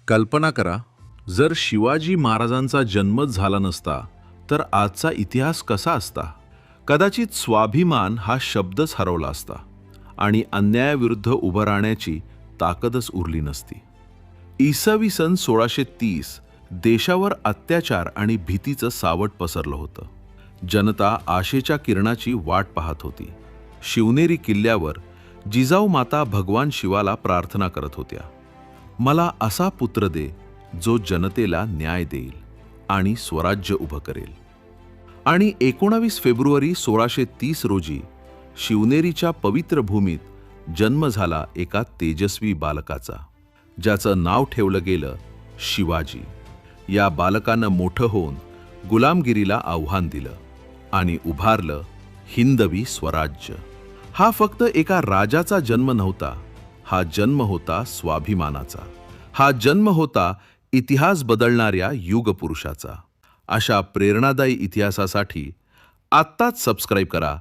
कल्पना करा, जर शिवाजी महाराजांचा जन्मच झाला नसता तर आजचा इतिहास कसा असता? कदाचित स्वाभिमान हा शब्दच हरवला असता आणि अन्यायाविरुद्ध उभं राहण्याची ताकदच उरली नसती. इसवी सन 1630 देशावर अत्याचार आणि भीतीचं सावट पसरलं होतं. जनता आशेच्या किरणाची वाट पाहत होती. शिवनेरी किल्ल्यावर जिजाऊ माता भगवान शिवाला प्रार्थना करत होत्या, मला असा पुत्र दे जो जनतेला न्याय देईल आणि स्वराज्य उभं करेल. आणि 19 फेब्रुवारी 1630 रोजी शिवनेरीच्या पवित्र भूमीत जन्म झाला एका तेजस्वी बालकाचा, ज्याचं नाव ठेवलं गेलं शिवाजी. या बालकानं मोठं होऊन गुलामगिरीला आव्हान दिलं आणि उभारलं हिंदवी स्वराज्य. हा फक्त एका राजाचा जन्म नव्हता, हा जन्म होता स्वाभिमानाचा. हा जन्म होता इतिहास बदलणाऱ्या युगपुरुषाचा. अशा प्रेरणादायी इतिहासासाठी आत्ताच सबस्क्राईब करा